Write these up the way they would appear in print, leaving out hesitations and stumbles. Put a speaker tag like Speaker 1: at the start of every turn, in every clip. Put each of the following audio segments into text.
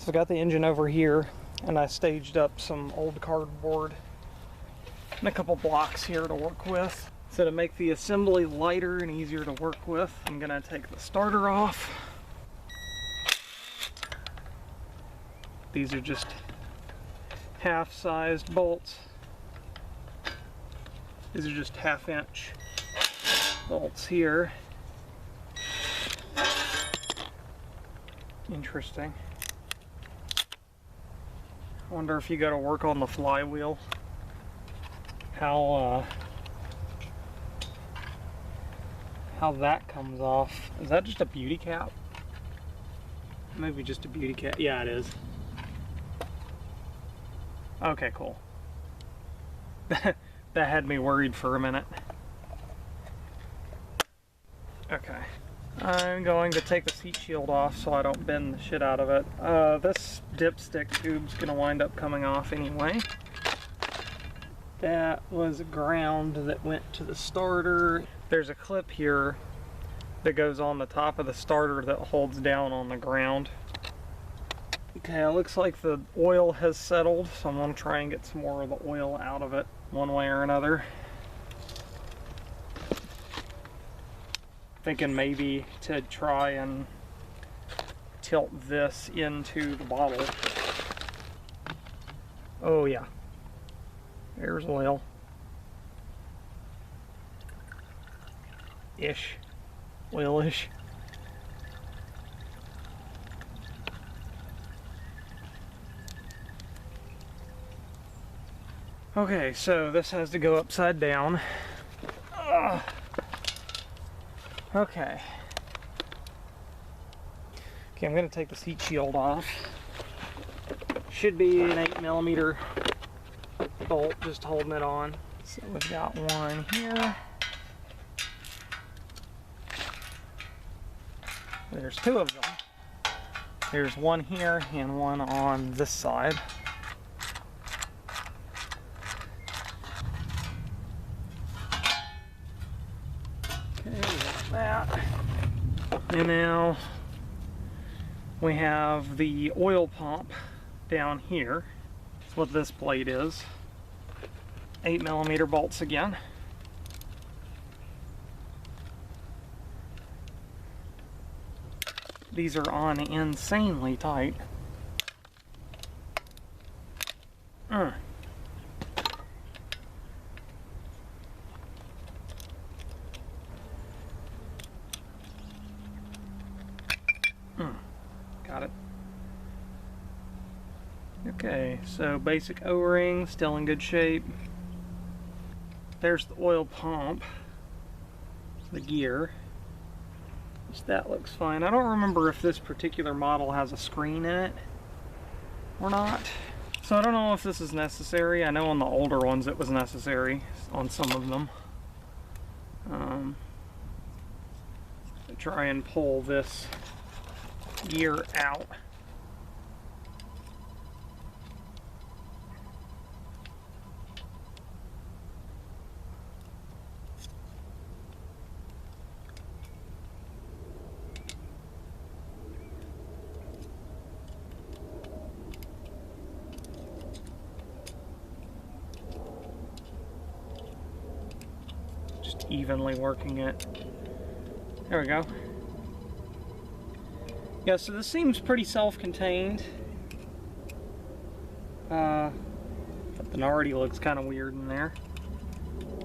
Speaker 1: So I got the engine over here, and I staged up some old cardboard and a couple blocks here to work with. So to make the assembly lighter and easier to work with, I'm gonna take the starter off. These are just half-sized bolts. These are just 1/2 inch bolts here. Interesting. I wonder if you got to work on the flywheel, how that comes off. Is that just a beauty cap? Maybe just a beauty cap. Yeah, it is. Okay, cool. That had me worried for a minute. Okay. I'm going to take the seat shield off so I don't bend the shit out of it. This dipstick tube's gonna wind up coming off anyway. That was a ground that went to the starter. There's a clip here that goes on the top of the starter that holds down on the ground. Okay, it looks like the oil has settled, so I'm gonna try and get some more of the oil out of it one way or another. Thinking maybe to try and tilt this into the bottle. Oh yeah, there's oil. Ish, oil-ish. Okay, so this has to go upside down. Ugh. Okay, I'm going to take the seat shield off. Should be an 8mm bolt just holding it on. So we've got one here. There's 2 of them. There's one here and one on this side. That. And now we have the oil pump down here. That's what this plate is. 8mm bolts again. These are on insanely tight. Got it. Okay, so basic O-ring, still in good shape. There's the oil pump, the gear. That looks fine. I don't remember if this particular model has a screen in it or not. So I don't know if this is necessary. I know on the older ones it was necessary on some of them. To try and pull this gear out. Just evenly working it. There we go. Yeah, so this seems pretty self-contained. Something already looks kind of weird in there.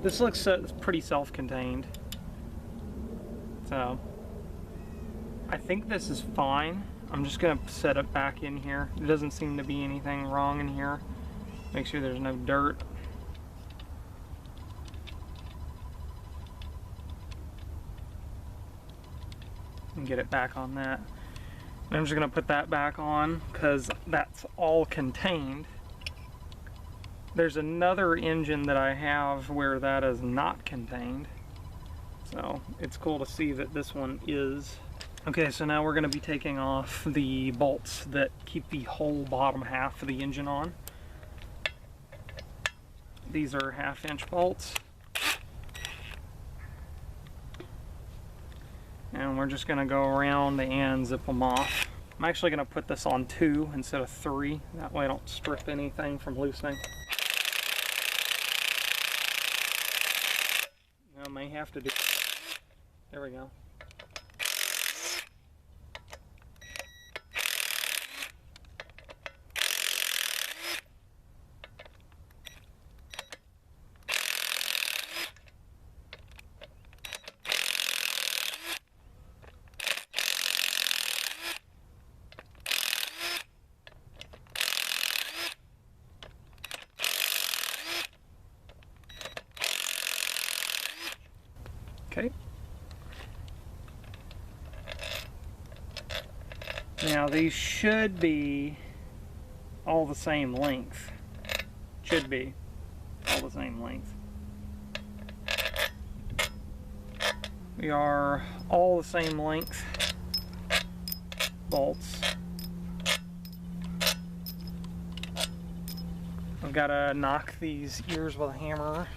Speaker 1: This looks pretty self-contained. So, I think this is fine. I'm just gonna set it back in here. There doesn't seem to be anything wrong in here. Make sure there's no dirt. And get it back on that. I'm just going to put that back on because that's all contained. There's another engine that I have where that is not contained. So it's cool to see that this one is. Okay, so now we're going to be taking off the bolts that keep the whole bottom half of the engine on. These are 1/2 inch bolts. And we're just going to go around and zip them off. I'm actually going to put this on 2 instead of 3. That way I don't strip anything from loosening. I may have to do... There we go. Okay. Now these should be all the same length. Should be all the same length. We are all the same length bolts. I've got to knock these ears with a hammer.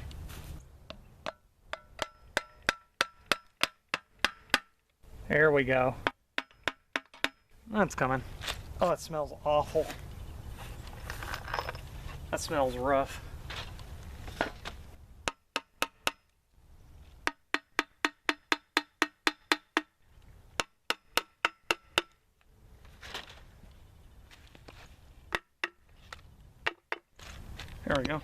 Speaker 1: There we go. That's coming. Oh, it smells awful. That smells rough. There we go.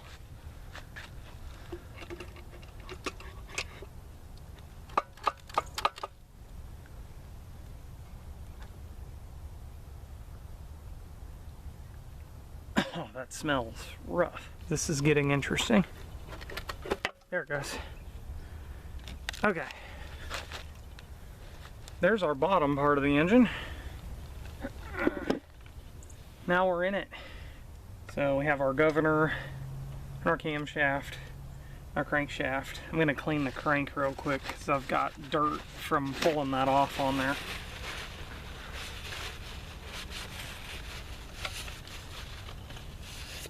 Speaker 1: Oh, that smells rough. This is getting interesting. There it goes. Okay. There's our bottom part of the engine. Now we're in it. So we have our governor, our camshaft, our crankshaft. I'm going to clean the crank real quick because I've got dirt from pulling that off on there.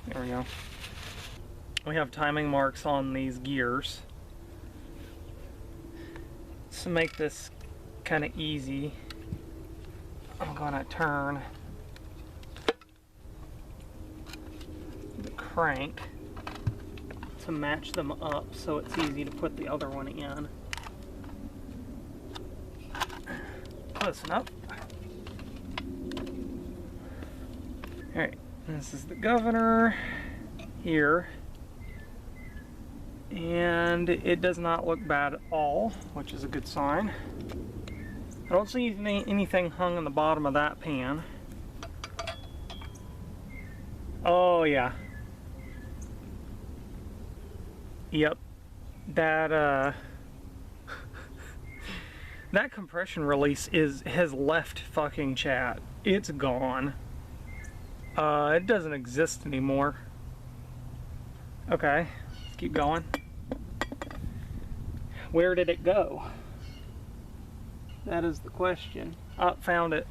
Speaker 1: There we go. We have timing marks on these gears. To make this kind of easy, I'm going to turn the crank to match them up so it's easy to put the other one in. Close enough. Alright, this is the governor here. And it does not look bad at all, which is a good sign. I don't see anything hung in the bottom of that pan. Oh yeah. Yep. That that compression release has left fucking chat. It's gone. It doesn't exist anymore. Okay, let's keep going. Where did it go? That is the question. Oh, found it.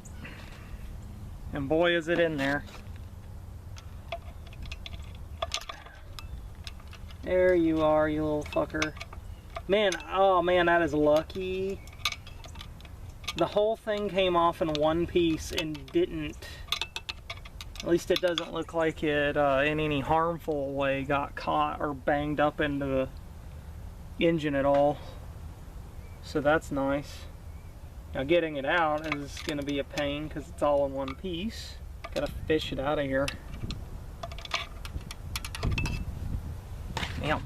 Speaker 1: And boy is it in there. There you are, you little fucker. Man, oh man, that is lucky. The whole thing came off in one piece and didn't, at least it doesn't look like it in any harmful way got caught or banged up into the engine at all. So that's nice. Now getting it out is going to be a pain because it's all in one piece. Gotta fish it out of here. Yep.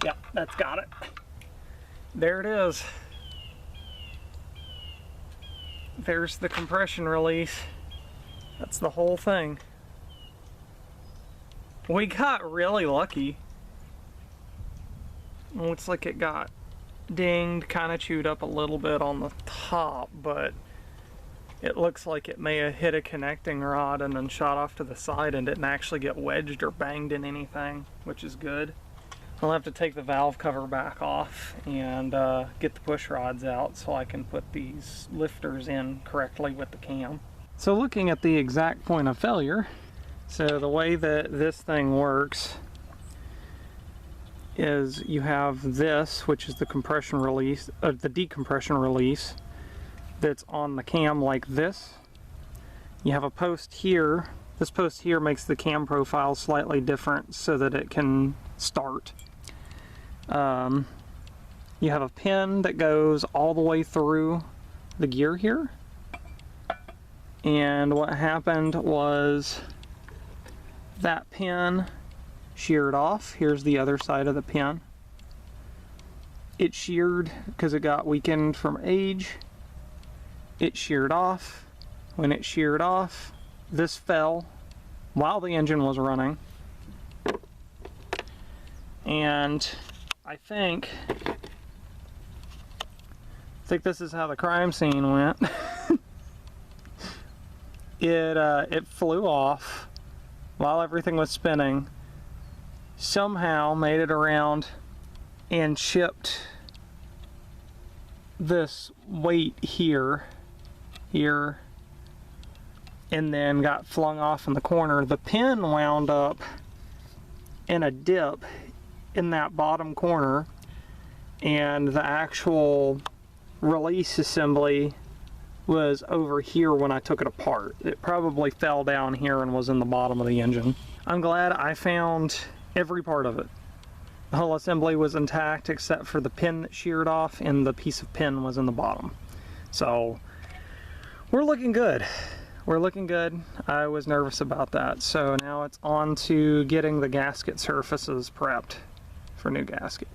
Speaker 1: Yep, that's got it. There it is. There's the compression release. That's the whole thing. We got really lucky. It looks like it got dinged, kind of chewed up a little bit on the top, but it looks like it may have hit a connecting rod and then shot off to the side and didn't actually get wedged or banged in anything, which is good. I'll have to take the valve cover back off and get the push rods out so I can put these lifters in correctly with the cam. So looking at the exact point of failure, so the way that this thing works is you have this, which is the compression release, the decompression release, that's on the cam like this. You have a post here. This post here makes the cam profile slightly different so that it can start. You have a pin that goes all the way through the gear here. And what happened was that pin sheared off. Here's the other side of the pin. It sheared because it got weakened from age. It sheared off. When it sheared off, this fell while the engine was running. And I think this is how the crime scene went. It flew off while everything was spinning, somehow made it around and chipped this weight here, and then got flung off in the corner. The pin wound up in a dip in that bottom corner, and the actual release assembly was over here when I took it apart. It probably fell down here and was in the bottom of the engine. I'm glad I found every part of it. The whole assembly was intact except for the pin that sheared off, and the piece of pin was in the bottom. So we're looking good. We're looking good. I was nervous about that. So now it's on to getting the gasket surfaces prepped for new gasket.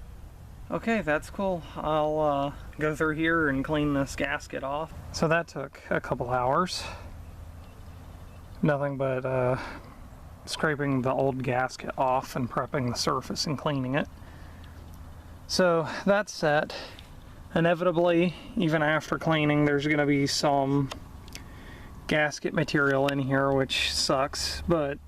Speaker 1: Okay, that's cool. I'll go through here and clean this gasket off. So that took a couple hours. Nothing but scraping the old gasket off and prepping the surface and cleaning it. So that's set. Inevitably, even after cleaning, there's going to be some gasket material in here, which sucks, but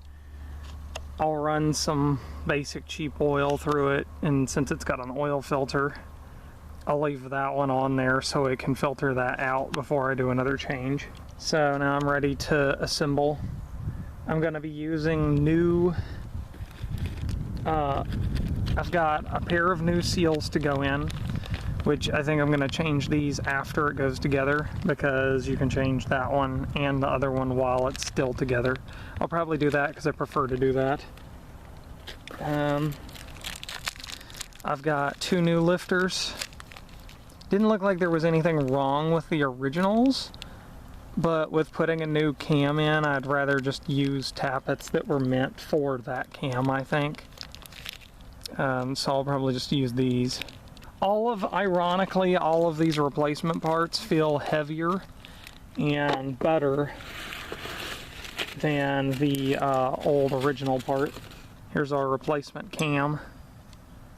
Speaker 1: I'll run some basic cheap oil through it, and since it's got an oil filter, I'll leave that one on there so it can filter that out before I do another change. So now I'm ready to assemble. I'm going to be using new, I've got a pair of new seals to go in, which I think I'm going to change these after it goes together, because you can change that one and the other one while it's still together. I'll probably do that because I prefer to do that. I've got two new lifters. Didn't look like there was anything wrong with the originals, but with putting a new cam in, I'd rather just use tappets that were meant for that cam, I think. So I'll probably just use these. Ironically, all of these replacement parts feel heavier and better than the old original part. Here's our replacement cam.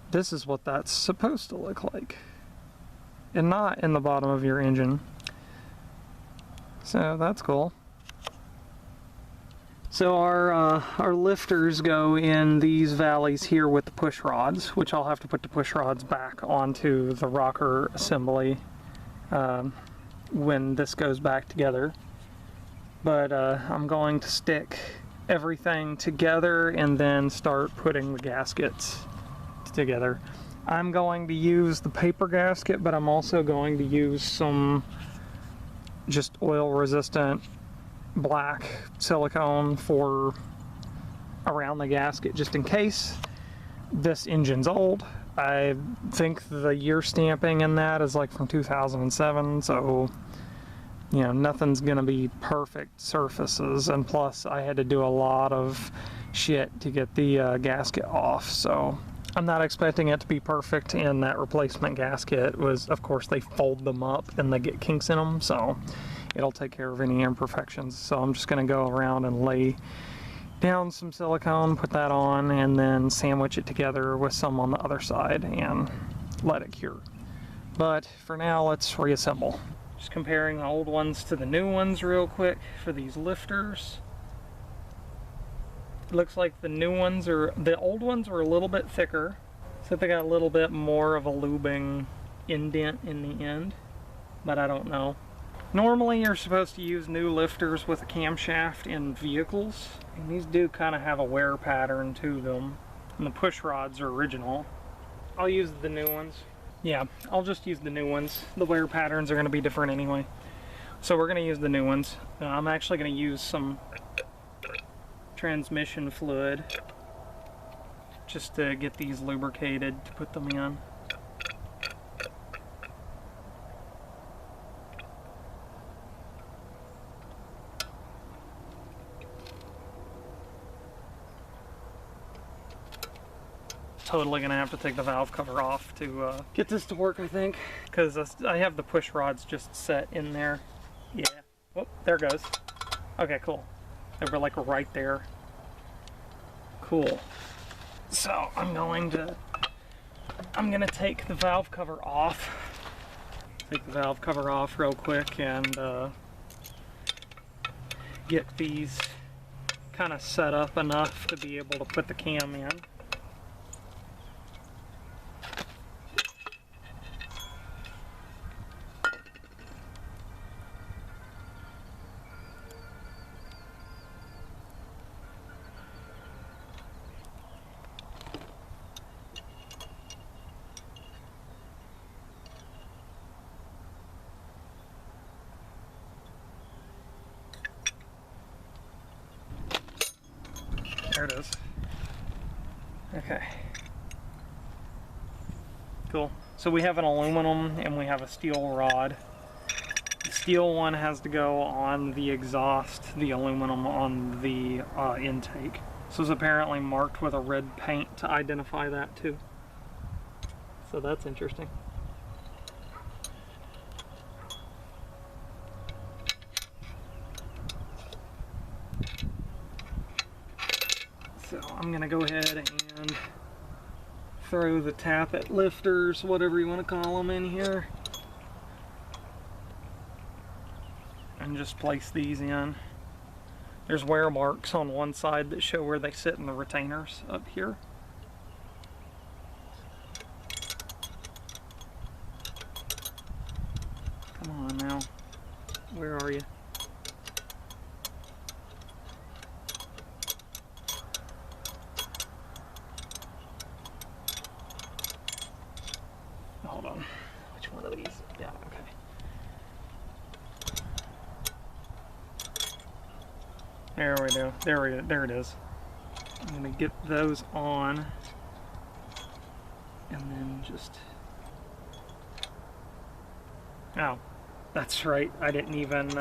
Speaker 1: This is what that's supposed to look like, and not in the bottom of your engine. So that's cool. So our lifters go in these valleys here with the push rods, which I'll have to put the push rods back onto the rocker assembly when this goes back together. But I'm going to stick everything together and then start putting the gaskets together. I'm going to use the paper gasket, but I'm also going to use some just oil resistant black silicone for around the gasket, just in case. This engine's old. I think the year stamping in that is like from 2007, so you know, nothing's gonna be perfect surfaces, and plus I had to do a lot of shit to get the gasket off, so I'm not expecting it to be perfect. And that replacement gasket was, of course, they fold them up and they get kinks in them, so it'll take care of any imperfections. So I'm just gonna go around and lay down some silicone, put that on, and then sandwich it together with some on the other side and let it cure. But for now, let's reassemble. Just comparing the old ones to the new ones real quick for these lifters. It looks like the old ones are a little bit thicker, so they got a little bit more of a lubing indent in the end, but I don't know. Normally you're supposed to use new lifters with a camshaft in vehicles, and these do kind of have a wear pattern to them, and the push rods are original. I'll use the new ones. Yeah, I'll just use the new ones. The wear patterns are going to be different anyway. So we're going to use the new ones. I'm actually going to use some transmission fluid just to get these lubricated to put them in. Totally gonna have to take the valve cover off to get this to work, I think, because I have the push rods just set in there. Yeah. Oh, there it goes. Okay, cool. They were like right there. Cool. So I'm gonna take the valve cover off. Take the valve cover off real quick and get these kind of set up enough to be able to put the cam in. There it is. Okay. Cool. So we have an aluminum and we have a steel rod. The steel one has to go on the exhaust, the aluminum on the intake. So it's apparently marked with a red paint to identify that too. So that's interesting. So I'm going to go ahead and throw the tappet lifters, whatever you want to call them, in here. And just place these in. There's wear marks on one side that show where they sit in the retainers up here. Come on now. Where are you? Hold on. Which one of these? Yeah, okay. There we go. There it is. I'm gonna get those on, and then just. Oh, that's right. I didn't even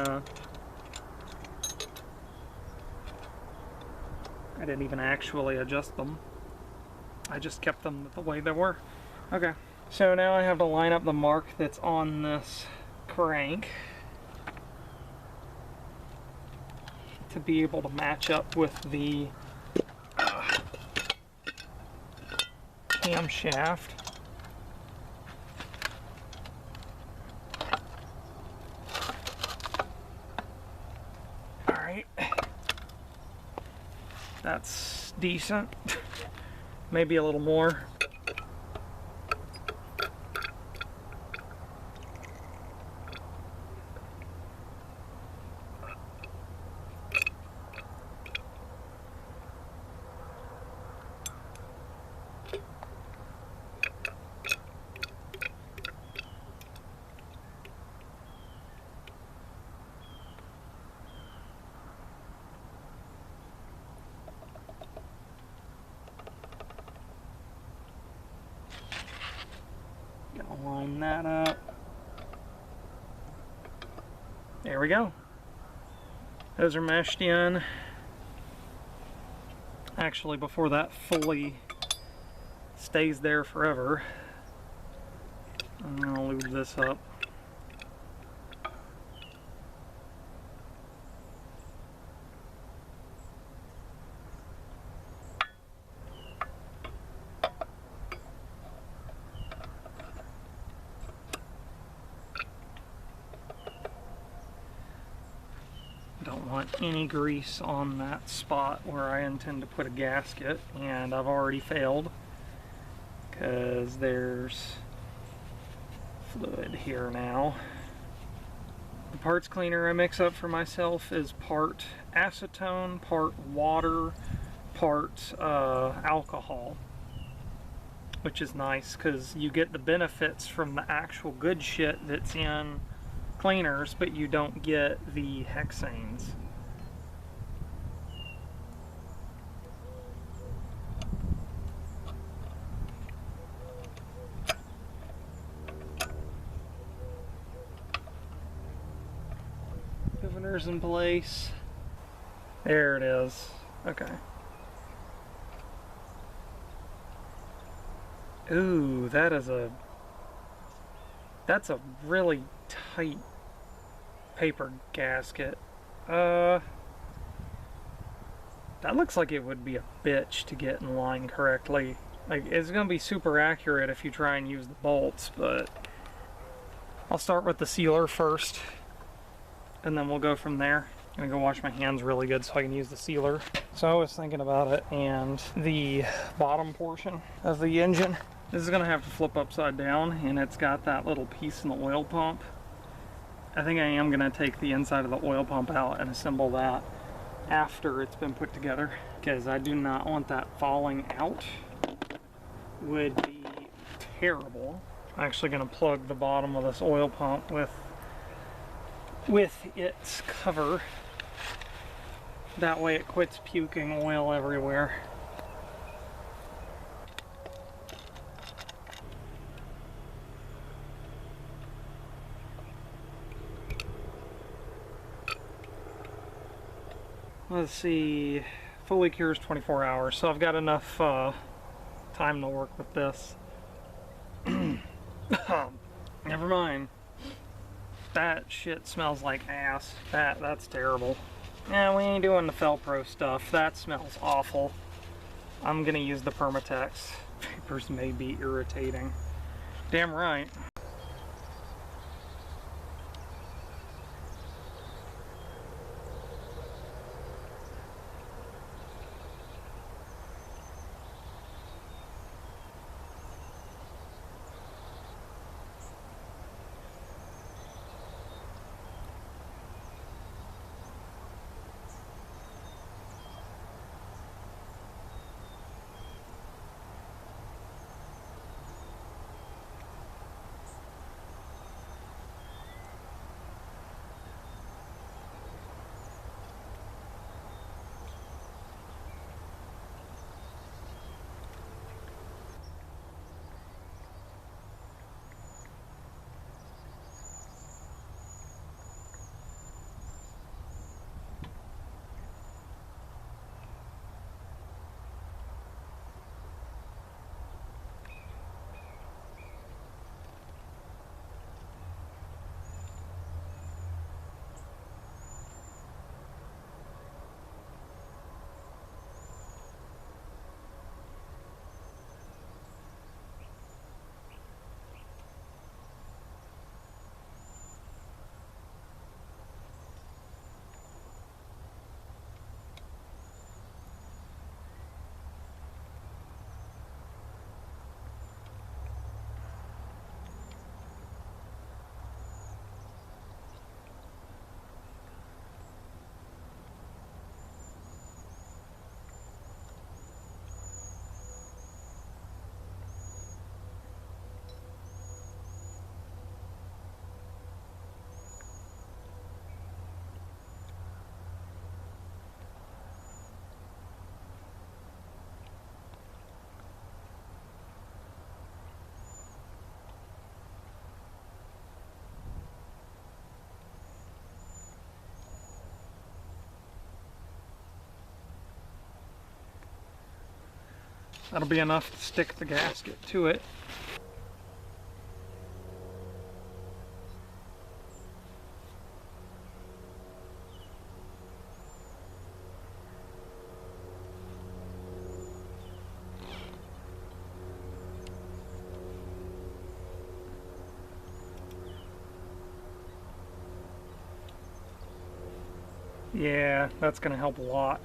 Speaker 1: actually adjust them. I just kept them the way they were. Okay. So now I have to line up the mark that's on this crank to be able to match up with the camshaft. Alright. That's decent. Maybe a little more. Gonna line that up. There we go. Those are meshed in. Actually, before that fully stays there forever, I'm gonna lube this up. Don't want any grease on that spot where I intend to put a gasket, and I've already failed because there's fluid here now. The parts cleaner I mix up for myself is part acetone, part water, part alcohol, which is nice because you get the benefits from the actual good shit that's in cleaners, but you don't get the hexanes. Pivoter's in place. There it is. Okay. Ooh, that's a really tight paper gasket. That looks like it would be a bitch to get in line correctly. Like, it's gonna be super accurate if you try and use the bolts, but I'll start with the sealer first, and then we'll go from there. I'm gonna go wash my hands really good so I can use the sealer. So I was thinking about it, and the bottom portion of the engine, this is gonna have to flip upside down, and it's got that little piece in the oil pump. I think I am gonna take the inside of the oil pump out and assemble that after it's been put together, because I do not want that falling out. Would be terrible. I'm actually gonna plug the bottom of this oil pump with its cover. That way it quits puking oil everywhere. Let's see, fully cures 24 hours, so I've got enough time to work with this. Never mind. That shit smells like ass. That's terrible. Yeah, we ain't doing the Felpro stuff. That smells awful. I'm gonna use the Permatex. Papers may be irritating. Damn right. That'll be enough to stick the gasket to it. Yeah, that's going to help a lot.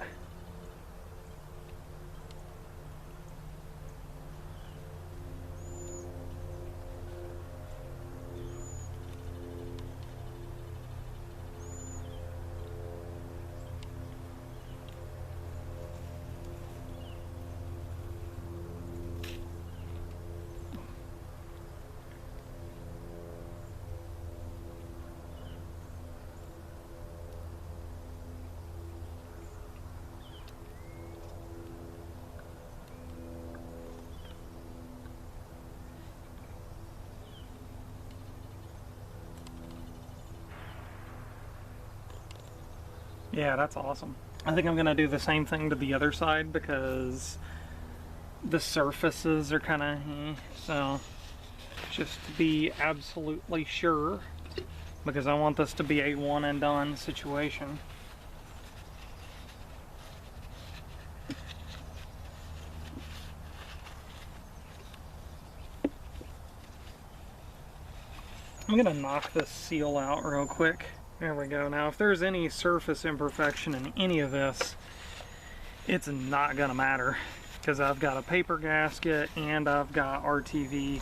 Speaker 1: Yeah, that's awesome. I think I'm gonna do the same thing to the other side because the surfaces are kind of so just to be absolutely sure, because I want this to be a one and done situation. I'm gonna knock this seal out real quick. There we go. Now if there's any surface imperfection in any of this, it's not gonna matter because I've got a paper gasket and I've got RTV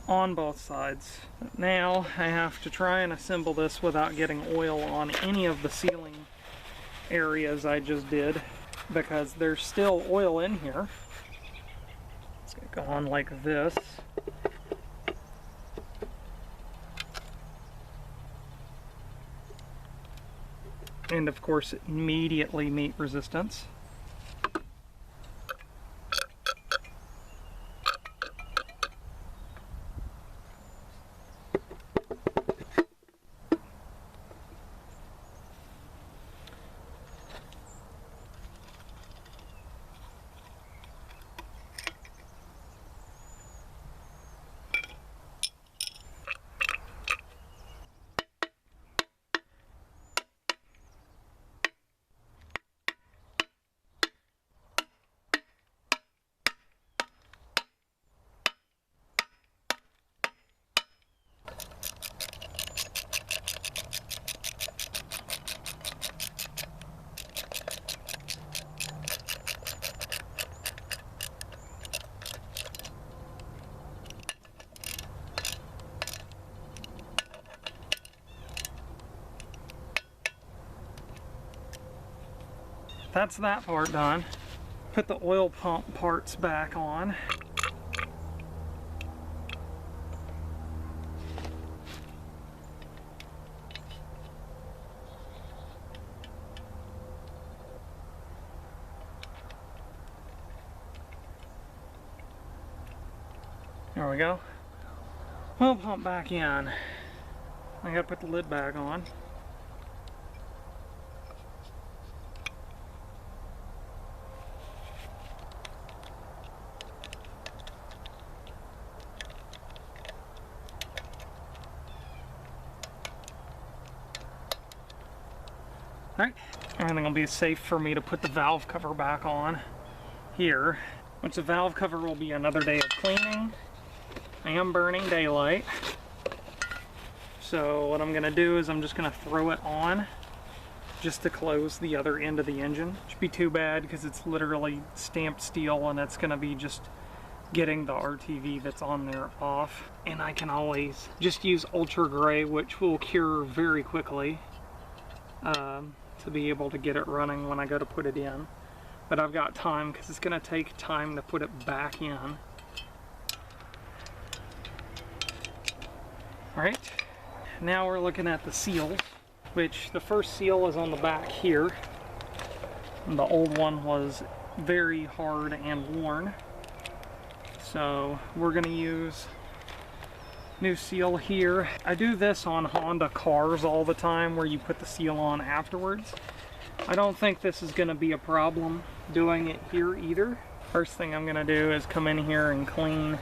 Speaker 1: on both sides. But now I have to try and assemble this without getting oil on any of the sealing areas I just did, because there's still oil in here. It's gonna go on like this. And of course immediately meet resistance. That's that part done. Put the oil pump parts back on. There we go. Oil pump back in. I gotta put the lid back on. Alright, everything will be safe for me to put the valve cover back on here. Which the valve cover will be another day of cleaning. I am burning daylight. So what I'm going to do is I'm just going to throw it on just to close the other end of the engine. Shouldn't be too bad because it's literally stamped steel and it's going to be just getting the RTV that's on there off. And I can always just use ultra gray, which will cure very quickly. To be able to get it running when I go to put it in. But I've got time because it's going to take time to put it back in. Alright, now we're looking at the seals, which the first seal is on the back here. And the old one was very hard and worn. So we're going to use new seal here. I do this on Honda cars all the time where you put the seal on afterwards. I don't think this is going to be a problem doing it here either. First thing I'm going to do is come in here and clean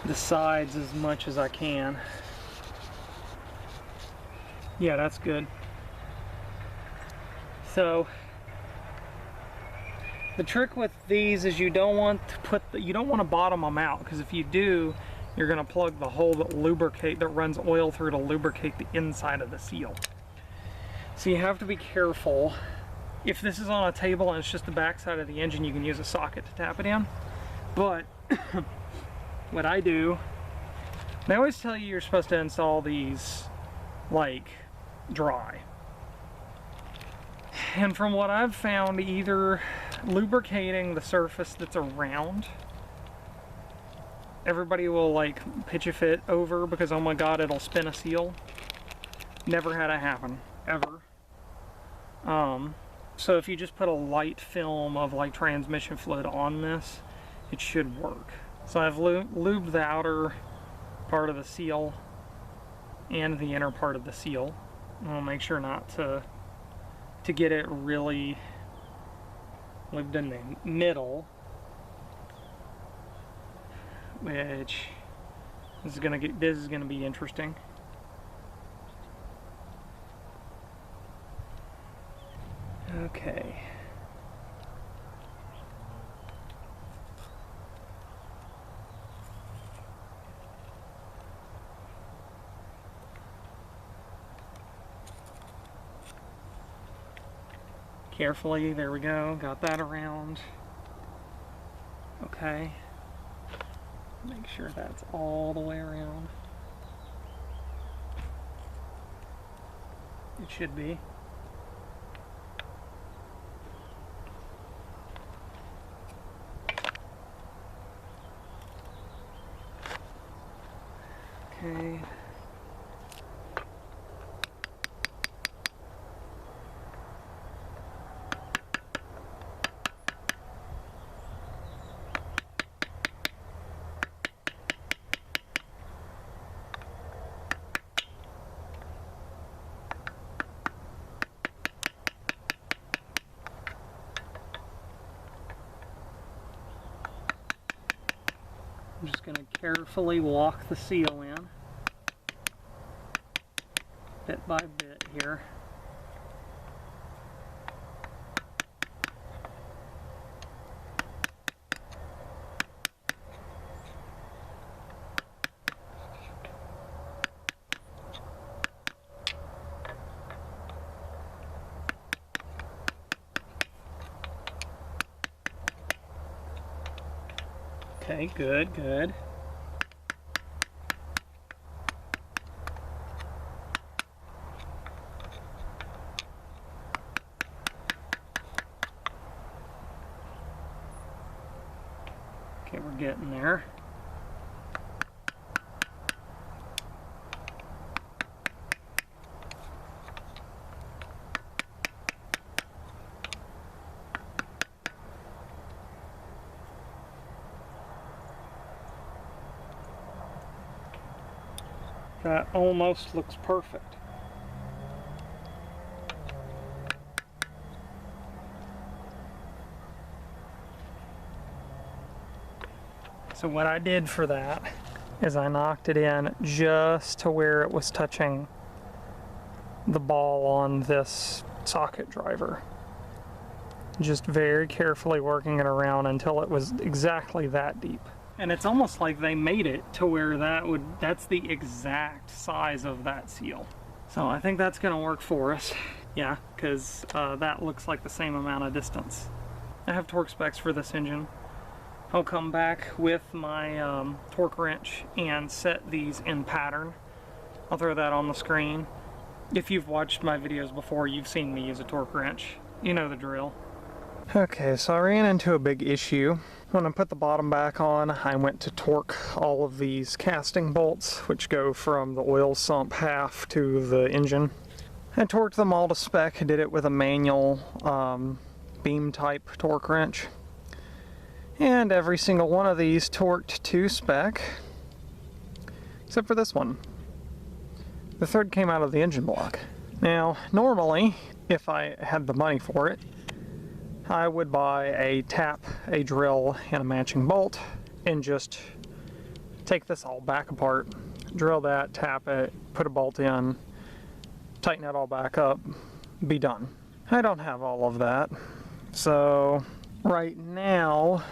Speaker 1: the sides as much as I can. Yeah, that's good. So the trick with these is you don't want to bottom them out, because if you do, you're going to plug the hole that runs oil through to lubricate the inside of the seal. So you have to be careful. If this is on a table and it's just the back side of the engine, you can use a socket to tap it in. But what I do, they always tell you you're supposed to install these like dry. And from what I've found, either lubricating the surface that's around, everybody will like pitch a fit over because, oh my god, it'll spin a seal. Never had it happen, ever. So if you just put a light film of like transmission fluid on this, it should work. So I've lubed the outer part of the seal and the inner part of the seal. I'll make sure not to to get it really lived in the middle, which this is gonna be interesting. Okay. Carefully, there we go, got that around. Okay. Make sure that's all the way around. It should be. Okay. I'm just going to carefully walk the seal in, bit by bit here. Okay, good, good. Okay, we're getting there. That almost looks perfect. So what I did for that is I knocked it in just to where it was touching the ball on this socket driver. Just very carefully working it around until it was exactly that deep. And it's almost like they made it to where that's the exact size of that seal. So I think that's gonna work for us. Yeah, because that looks like the same amount of distance. I have torque specs for this engine. I'll come back with my torque wrench and set these in pattern. I'll throw that on the screen. If you've watched my videos before, you've seen me use a torque wrench. You know the drill. Okay, so I ran into a big issue. When I put the bottom back on, I went to torque all of these casting bolts, which go from the oil sump half to the engine. I torqued them all to spec. I did it with a manual beam type torque wrench. And every single one of these torqued to spec, except for this one. The third came out of the engine block. Now, normally, if I had the money for it, I would buy a tap, a drill, and a matching bolt, and just take this all back apart, drill that, tap it, put a bolt in, tighten it all back up, be done. I don't have all of that, so right now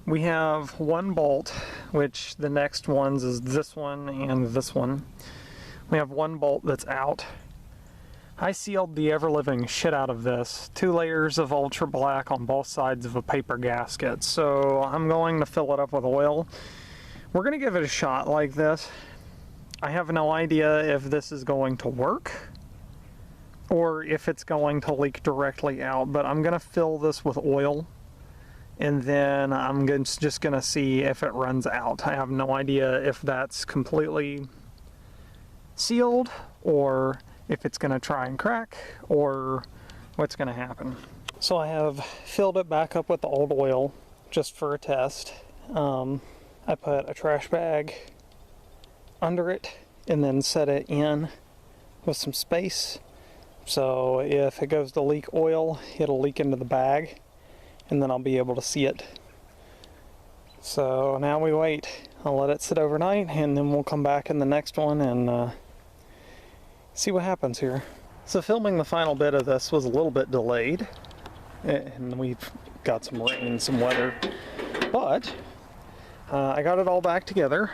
Speaker 1: we have one bolt, which the next ones is this one and this one. We have one bolt that's out. I sealed the ever-living shit out of this. 2 layers of ultra black on both sides of a paper gasket. So I'm going to fill it up with oil. We're going to give it a shot like this. I have no idea if this is going to work or if it's going to leak directly out, but I'm going to fill this with oil and then I'm just going to see if it runs out. I have no idea if that's completely sealed or if it's going to try and crack or what's going to happen. So I have filled it back up with the old oil just for a test. I put a trash bag under it and then set it in with some space So if it goes to leak oil, it'll leak into the bag, and then I'll be able to see it. So now we wait. I'll let it sit overnight, and then we'll come back in the next one and see what happens here. So filming the final bit of this was a little bit delayed, and we've got some rain, some weather, but I got it all back together.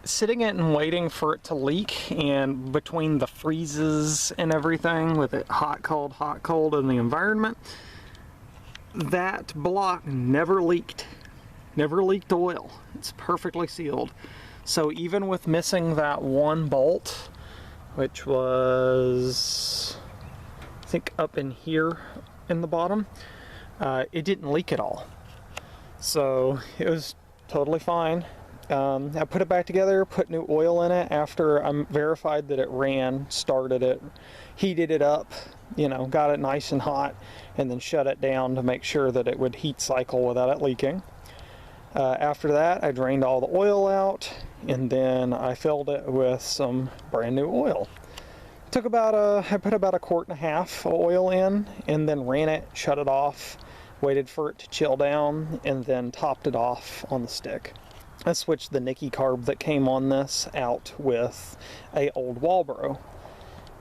Speaker 1: Sitting it and waiting for it to leak, and between the freezes and everything, with it hot, cold in the environment, that block never leaked oil. It's perfectly sealed. So even with missing that one bolt, which was, I think, up in here in the bottom, it didn't leak at all. So it was totally fine. I put it back together, put new oil in it after I verified that it ran, started it, heated it up, you know, got it nice and hot, and then shut it down to make sure that it would heat cycle without it leaking. After that, I drained all the oil out, and then I filled it with some brand new oil. Took about I put about 1.5 quarts of oil in, and then ran it, shut it off, waited for it to chill down, and then topped it off on the stick. I switched the Nicky carb that came on this out with a old Walbro,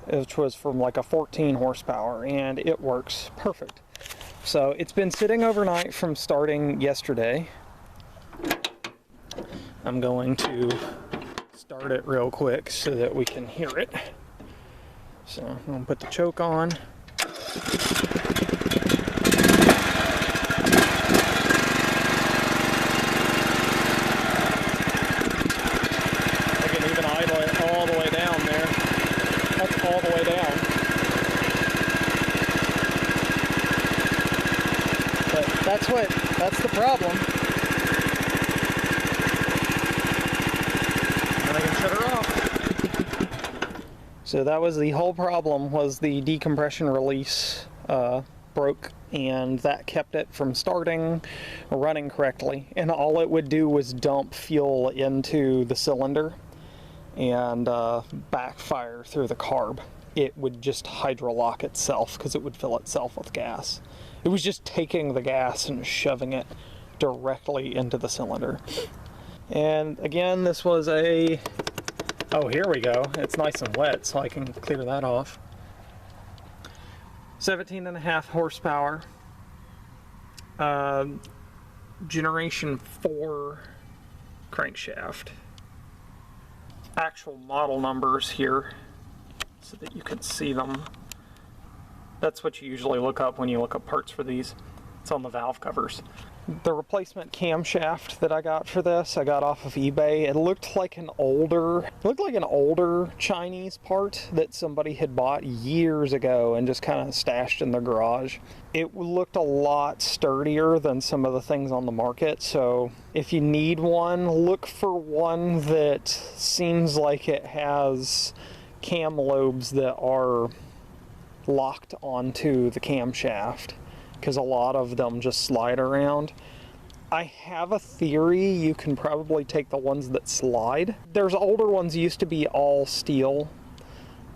Speaker 1: which was from like a 14 horsepower, and it works perfect. So it's been sitting overnight from starting yesterday. I'm going to start it real quick so that we can hear it. So I'm going to put the choke on. I can even idle it all the way down there. That's all the way down. But that's the problem. So that was the whole problem, was the decompression release broke, and that kept it from starting or running correctly. And all it would do was dump fuel into the cylinder and backfire through the carb. It would just hydrolock itself because it would fill itself with gas. It was just taking the gas and shoving it directly into the cylinder. And again, this was a... Oh, here we go. It's nice and wet, so I can clear that off. 17.5 horsepower. Generation 4 crankshaft. Actual model numbers here so that you can see them. That's what you usually look up when you look up parts for these. It's on the valve covers. The replacement camshaft that I got for this, I got off of eBay. It looked like an older Chinese part that somebody had bought years ago and just kind of stashed in their garage. It looked a lot sturdier than some of the things on the market, so if you need one, look for one that seems like it has cam lobes that are locked onto the camshaft, because a lot of them just slide around. I have a theory you can probably take the ones that slide. There's older ones used to be all steel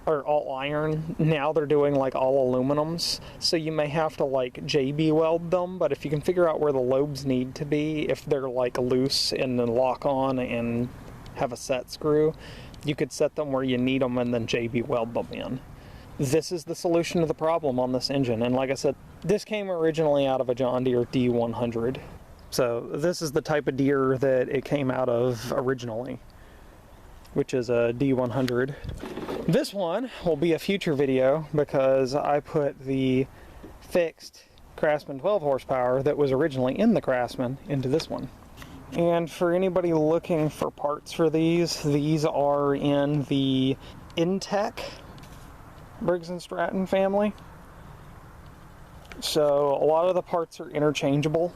Speaker 1: or all iron. Now they're doing like all aluminums, so you may have to like JB weld them, but if you can figure out where the lobes need to be, if they're like loose and then lock on and have a set screw, you could set them where you need them and then JB weld them in. This is the solution to the problem on this engine, and like I said, this came originally out of a John Deere D100. So this is the type of Deere that it came out of originally, which is a D100. This one will be a future video because I put the fixed Craftsman 12 horsepower that was originally in the Craftsman into this one. And for anybody looking for parts for these are in the Intech Briggs and Stratton family. So a lot of the parts are interchangeable.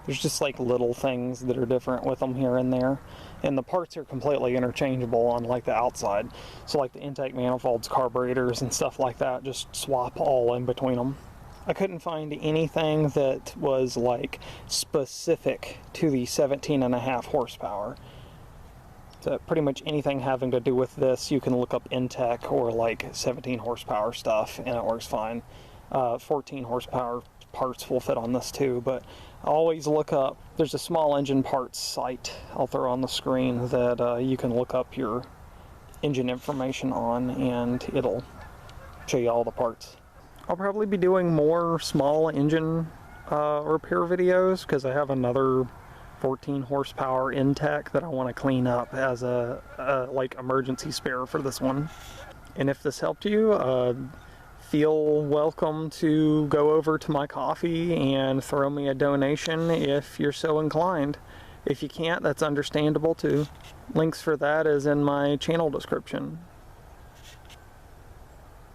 Speaker 1: There's just like little things that are different with them here and there, and the parts are completely interchangeable on like the outside. So like the intake manifolds, carburetors and stuff like that, just swap all in between them. I couldn't find anything that was like specific to the 17.5 horsepower. So pretty much anything having to do with this, you can look up Intech or like 17 horsepower stuff, and it works fine. 14 horsepower parts will fit on this too, but always look up. There's a small engine parts site I'll throw on the screen that you can look up your engine information on, and it'll show you all the parts. I'll probably be doing more small engine repair videos because I have another 14 horsepower Intech that I want to clean up as a like emergency spare for this one. And if this helped you, feel welcome to go over to my coffee and throw me a donation if you're so inclined. If you can't, that's understandable too. Links for that is in my channel description.